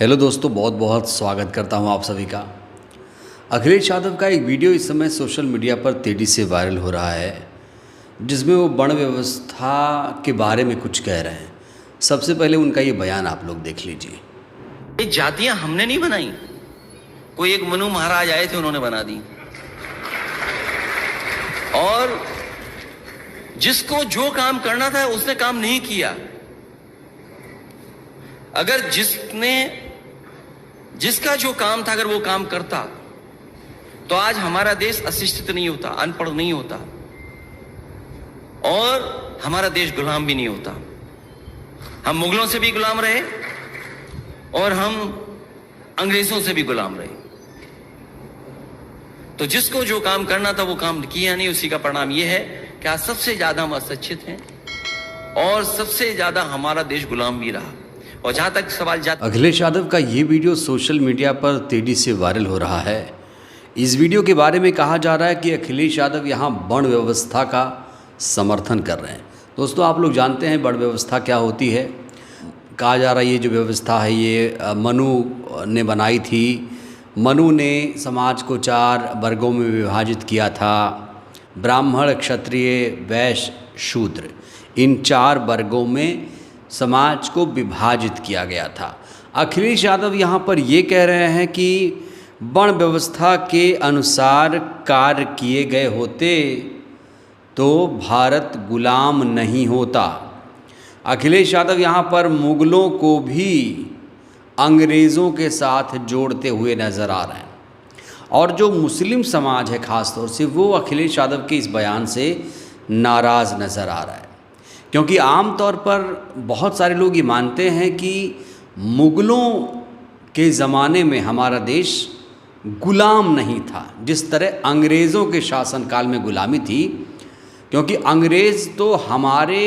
Hello दोस्तों, बहुत बहुत स्वागत करता हूं आप सभी का। अखिलेश यादव का एक वीडियो इस समय सोशल मीडिया पर तेज़ी से वायरल हो रहा है, जिसमें वो वर्ण व्यवस्था के बारे में कुछ कह रहे हैं। सबसे पहले उनका ये बयान आप लोग देख लीजिए। ये जातियां हमने नहीं बनाई, कोई एक मनु महाराज आए थे, उन्होंने बना दी। और जिसको जो काम करना था उसने काम नहीं किया। अगर जिसका जो काम था अगर वो काम करता तो आज हमारा देश अशिक्षित नहीं होता, अनपढ़ नहीं होता, और हमारा देश गुलाम भी नहीं होता। हम मुगलों से भी गुलाम रहे और हम अंग्रेजों से भी गुलाम रहे। तो जिसको जो काम करना था वो काम किया नहीं, उसी का परिणाम यह है कि आज सबसे ज्यादा हम अशिक्षित हैं और सबसे ज्यादा हमारा देश गुलाम भी रहा। और जहां तक सवाल अखिलेश यादव का ये वीडियो सोशल मीडिया पर तेजी से वायरल हो रहा है। इस वीडियो के बारे में कहा जा रहा है कि अखिलेश यादव यहाँ वर्ण व्यवस्था का समर्थन कर रहे हैं। दोस्तों, आप लोग जानते हैं वर्ण व्यवस्था क्या होती है। कहा जा रहा है ये जो व्यवस्था है ये मनु ने बनाई थी। मनु ने समाज को 4 वर्गों में विभाजित किया था। ब्राह्मण, क्षत्रिय, वैश्य, शूद्र, इन 4 वर्गों में समाज को विभाजित किया गया था। अखिलेश यादव यहाँ पर ये कह रहे हैं कि वर्ण व्यवस्था के अनुसार कार्य किए गए होते तो भारत गुलाम नहीं होता। अखिलेश यादव यहाँ पर मुगलों को भी अंग्रेज़ों के साथ जोड़ते हुए नज़र आ रहे हैं। और जो मुस्लिम समाज है ख़ास तौर से, वो अखिलेश यादव के इस बयान से नाराज़ नज़र आ रहा है, क्योंकि आम तौर पर बहुत सारे लोग ये मानते हैं कि मुगलों के ज़माने में हमारा देश गुलाम नहीं था, जिस तरह अंग्रेज़ों के शासनकाल में गुलामी थी। क्योंकि अंग्रेज़ तो हमारे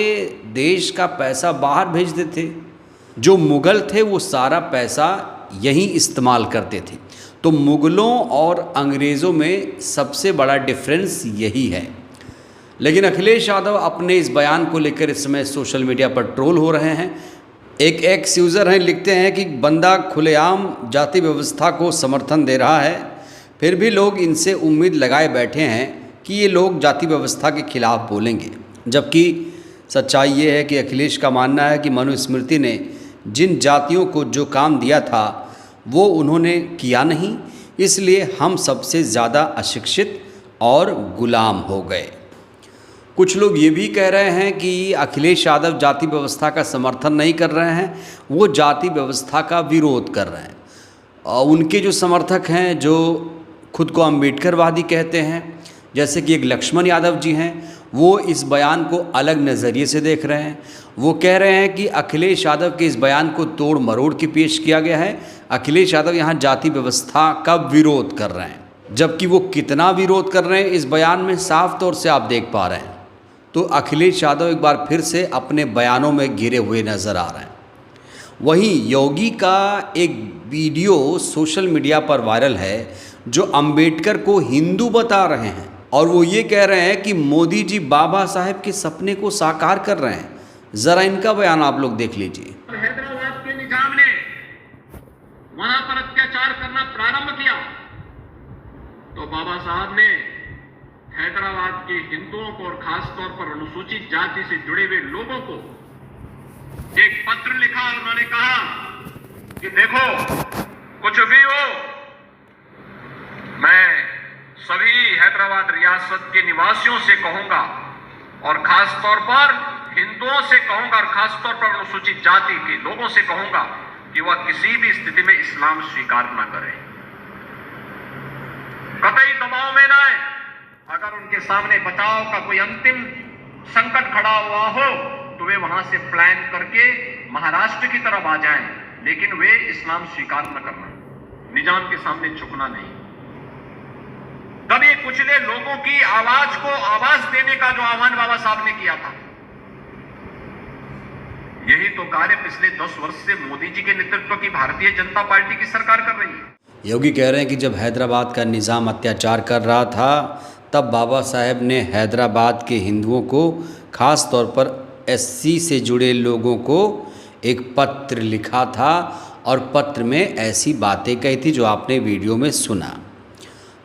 देश का पैसा बाहर भेजते थे, जो मुग़ल थे वो सारा पैसा यहीं इस्तेमाल करते थे। तो मुग़लों और अंग्रेज़ों में सबसे बड़ा डिफरेंस यही है। लेकिन अखिलेश यादव अपने इस बयान को लेकर इस समय सोशल मीडिया पर ट्रोल हो रहे हैं। एक एक्स यूज़र हैं, लिखते हैं कि बंदा खुलेआम जाति व्यवस्था को समर्थन दे रहा है, फिर भी लोग इनसे उम्मीद लगाए बैठे हैं कि ये लोग जाति व्यवस्था के खिलाफ बोलेंगे। जबकि सच्चाई ये है कि अखिलेश का मानना है कि मनुस्मृति ने जिन जातियों को जो काम दिया था वो उन्होंने किया नहीं, इसलिए हम सबसे ज़्यादा अशिक्षित और गुलाम हो गए। कुछ लोग ये भी कह रहे हैं कि अखिलेश यादव जाति व्यवस्था का समर्थन नहीं कर रहे हैं, वो जाति व्यवस्था का विरोध कर रहे हैं। और उनके जो समर्थक हैं, जो खुद को अम्बेडकरवादी कहते हैं, जैसे कि एक लक्ष्मण यादव जी हैं, वो इस बयान को अलग नज़रिए से देख रहे हैं। वो कह रहे हैं कि अखिलेश यादव के इस बयान को तोड़ मरोड़ के पेश किया गया है। अखिलेश यादव यहाँ जाति व्यवस्था का विरोध कर रहे हैं, जबकि वो कितना विरोध कर रहे हैं इस बयान में साफ तौर से आप देख पा रहे हैं। तो अखिलेश यादव एक बार फिर से अपने बयानों में घिरे हुए नज़र आ रहे हैं। वहीं योगी का एक वीडियो सोशल मीडिया पर वायरल है, जो अंबेडकर को हिंदू बता रहे हैं, और वो ये कह रहे हैं कि मोदी जी बाबा साहेब के सपने को साकार कर रहे हैं। ज़रा इनका बयान आप लोग देख लीजिए। हैदराबाद के निजाम ने वहां पर अत्याचार करना प्रारंभ किया तो बाबा साहब ने हैदराबाद के हिंदुओं को और खासतौर पर अनुसूचित जाति से जुड़े हुए लोगों को एक पत्र लिखा। उन्होंने कहा कि देखो, कुछ भी हो, मैं सभी हैदराबाद रियासत के निवासियों से कहूंगा और खासतौर पर हिंदुओं से कहूंगा और खासतौर पर अनुसूचित जाति के लोगों से कहूंगा कि वह किसी भी स्थिति में इस्लाम स्वीकार न करें, कतई दबाव में न आए। अगर उनके सामने बचाव का कोई अंतिम संकट खड़ा हुआ हो तो वे वहां से प्लान करके महाराष्ट्र की तरफ आ जाएं, लेकिन वे इस्लाम स्वीकार न करना, निजाम के सामने झुकना नहीं। तभी कुचले लोगों की आवाज को आवाज देने का जो आह्वान बाबा साहब ने किया था, यही तो कार्य पिछले 10 वर्ष से मोदी जी के नेतृत्व की भारतीय जनता पार्टी की सरकार कर रही है। योगी कह रहे हैं कि जब हैदराबाद का निज़ाम अत्याचार कर रहा था, तब बाबा साहेब ने हैदराबाद के हिंदुओं को, ख़ास तौर पर एससी से जुड़े लोगों को एक पत्र लिखा था और पत्र में ऐसी बातें कही थी जो आपने वीडियो में सुना।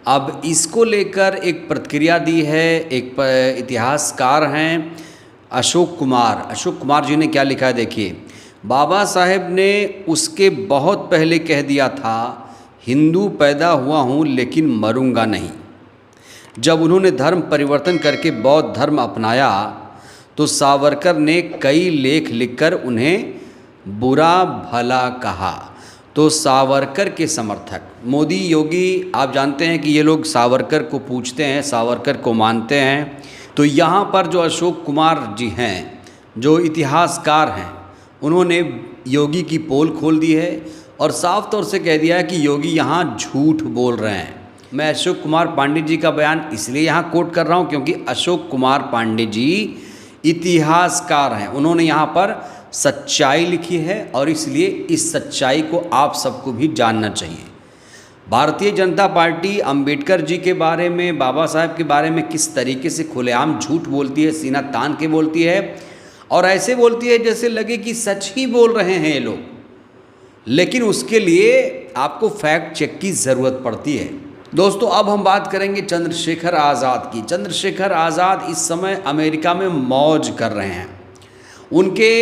अब इसको लेकर एक प्रतिक्रिया दी है एक इतिहासकार हैं अशोक कुमार जी ने क्या लिखा है देखिए। बाबा साहेब ने उसके बहुत पहले कह दिया था, हिंदू पैदा हुआ हूँ लेकिन मरूंगा नहीं। जब उन्होंने धर्म परिवर्तन करके बौद्ध धर्म अपनाया तो सावरकर ने कई लेख लिखकर उन्हें बुरा भला कहा। तो सावरकर के समर्थक मोदी योगी, आप जानते हैं कि ये लोग सावरकर को पूछते हैं, सावरकर को मानते हैं। तो यहाँ पर जो अशोक कुमार जी हैं, जो इतिहासकार हैं, उन्होंने योगी की पोल खोल दी है और साफ तौर से कह दिया है कि योगी यहाँ झूठ बोल रहे हैं। मैं अशोक कुमार पांडे जी का बयान इसलिए यहाँ कोट कर रहा हूँ क्योंकि अशोक कुमार पांडे जी इतिहासकार हैं। उन्होंने यहाँ पर सच्चाई लिखी है और इसलिए इस सच्चाई को आप सबको भी जानना चाहिए। भारतीय जनता पार्टी अंबेडकर जी के बारे में, बाबा साहब के बारे में किस तरीके से खुलेआम झूठ बोलती है, सीना तान के बोलती है और ऐसे बोलती है जैसे लगे कि सच ही बोल रहे हैं ये लोग। लेकिन उसके लिए आपको फैक्ट चेक की ज़रूरत पड़ती है। दोस्तों, अब हम बात करेंगे चंद्रशेखर आज़ाद की। चंद्रशेखर आज़ाद इस समय अमेरिका में मौज कर रहे हैं। उनके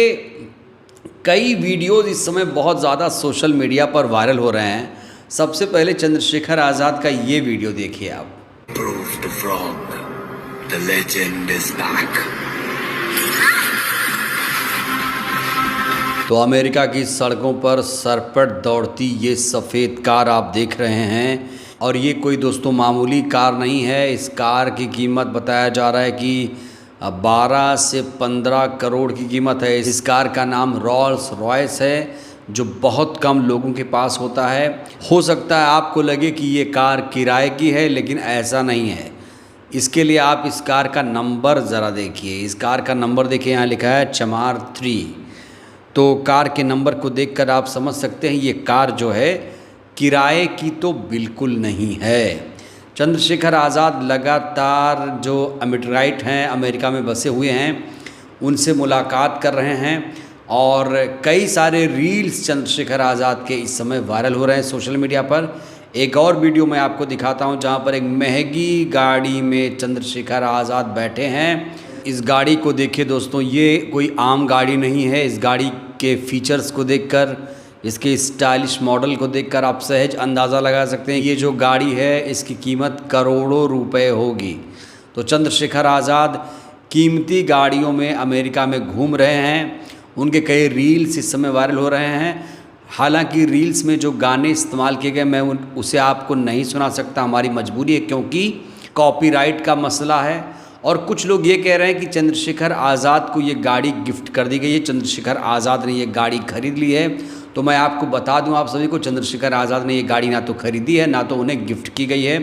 कई वीडियोज़ इस समय बहुत ज़्यादा सोशल मीडिया पर वायरल हो रहे हैं। सबसे पहले चंद्रशेखर आज़ाद का ये वीडियो देखिए आप। Prove the frog. The legend is back. तो अमेरिका की सड़कों पर सरपट दौड़ती ये सफ़ेद कार आप देख रहे हैं और ये कोई दोस्तों मामूली कार नहीं है। इस कार की कीमत बताया जा रहा है कि 12 से 15 करोड़ की कीमत है। इस कार का नाम रोल्स रॉयस है, जो बहुत कम लोगों के पास होता है। हो सकता है आपको लगे कि ये कार किराए की है, लेकिन ऐसा नहीं है। इसके लिए आप इस कार का नंबर ज़रा देखिए। इस कार का नंबर देखिए, यहाँ लिखा है चमार 3। तो कार के नंबर को देखकर आप समझ सकते हैं ये कार जो है किराए की तो बिल्कुल नहीं है। चंद्रशेखर आज़ाद लगातार जो अमेरिकाइट हैं, अमेरिका में बसे हुए हैं, उनसे मुलाकात कर रहे हैं और कई सारे रील्स चंद्रशेखर आज़ाद के इस समय वायरल हो रहे हैं सोशल मीडिया पर। एक और वीडियो मैं आपको दिखाता हूं जहां पर एक महंगी गाड़ी में चंद्रशेखर आज़ाद बैठे हैं। इस गाड़ी को देखिए दोस्तों, ये कोई आम गाड़ी नहीं है। इस गाड़ी के फीचर्स को देखकर, इसके स्टाइलिश मॉडल को देखकर आप सहज अंदाज़ा लगा सकते हैं ये जो गाड़ी है इसकी कीमत करोड़ों रुपए होगी। तो चंद्रशेखर आज़ाद कीमती गाड़ियों में अमेरिका में घूम रहे हैं। उनके कई रील्स इस समय वायरल हो रहे हैं। हालांकि रील्स में जो गाने इस्तेमाल किए गए मैं उसे आपको नहीं सुना सकता, हमारी मजबूरी है क्योंकि कॉपीराइट का मसला है। और कुछ लोग ये कह रहे हैं कि चंद्रशेखर आज़ाद को ये गाड़ी गिफ्ट कर दी गई है, चंद्रशेखर आज़ाद ने ये गाड़ी खरीद ली है। तो मैं आपको बता दूं आप सभी को, चंद्रशेखर आज़ाद ने ये गाड़ी ना तो खरीदी है ना तो उन्हें गिफ्ट की गई है।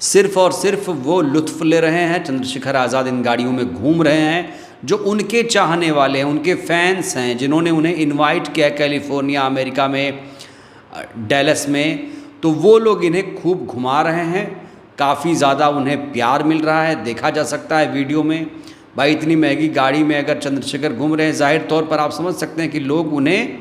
सिर्फ़ और सिर्फ वो लुत्फ़ ले रहे हैं। चंद्रशेखर आज़ाद इन गाड़ियों में घूम रहे हैं। जो उनके चाहने वाले हैं, उनके फैंस हैं, जिन्होंने उन्हें इनवाइट किया कैलिफोर्निया, अमेरिका में, डैलस में, तो वो लोग इन्हें खूब घुमा रहे हैं। काफ़ी ज़्यादा उन्हें प्यार मिल रहा है, देखा जा सकता है वीडियो में। भाई इतनी महंगी गाड़ी में अगर चंद्रशेखर घूम रहे हैं, जाहिर तौर पर आप समझ सकते हैं कि लोग उन्हें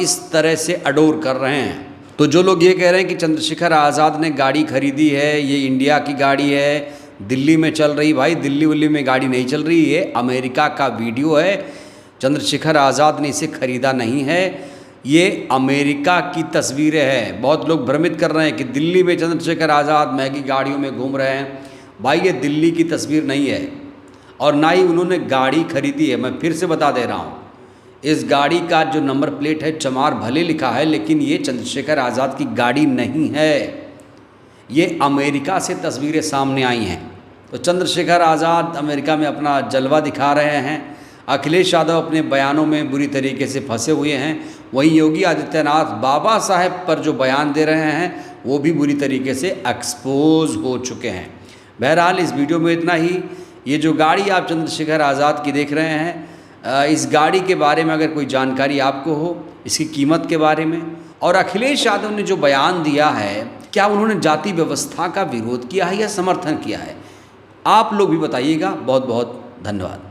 इस तरह से अडोर कर रहे हैं। तो जो लोग ये कह रहे हैं कि चंद्रशेखर आज़ाद ने गाड़ी खरीदी है, ये इंडिया की गाड़ी है, दिल्ली में चल रही, भाई दिल्ली उल्ली में गाड़ी नहीं चल रही, ये अमेरिका का वीडियो है। चंद्रशेखर आज़ाद ने इसे ख़रीदा नहीं है, ये अमेरिका की तस्वीरें हैं। बहुत लोग भ्रमित कर रहे हैं कि दिल्ली में चंद्रशेखर आज़ाद महंगी गाड़ियों में घूम रहे हैं। भाई ये दिल्ली की तस्वीर नहीं है और ना ही उन्होंने गाड़ी खरीदी है। मैं फिर से बता दे रहा हूँ, इस गाड़ी का जो नंबर प्लेट है चमार भले लिखा है, लेकिन ये चंद्रशेखर आज़ाद की गाड़ी नहीं है। ये अमेरिका से तस्वीरें सामने आई हैं। तो चंद्रशेखर आज़ाद अमेरिका में अपना जलवा दिखा रहे हैं। अखिलेश यादव अपने बयानों में बुरी तरीके से फंसे हुए हैं। वहीं योगी आदित्यनाथ बाबा साहेब पर जो बयान दे रहे हैं वो भी बुरी तरीके से एक्सपोज हो चुके हैं। बहरहाल इस वीडियो में इतना ही। ये जो गाड़ी आप चंद्रशेखर आज़ाद की देख रहे हैं, इस गाड़ी के बारे में अगर कोई जानकारी आपको हो, इसकी कीमत के बारे में, और अखिलेश यादव ने जो बयान दिया है, क्या उन्होंने जाति व्यवस्था का विरोध किया है या समर्थन किया है, आप लोग भी बताइएगा। बहुत बहुत धन्यवाद।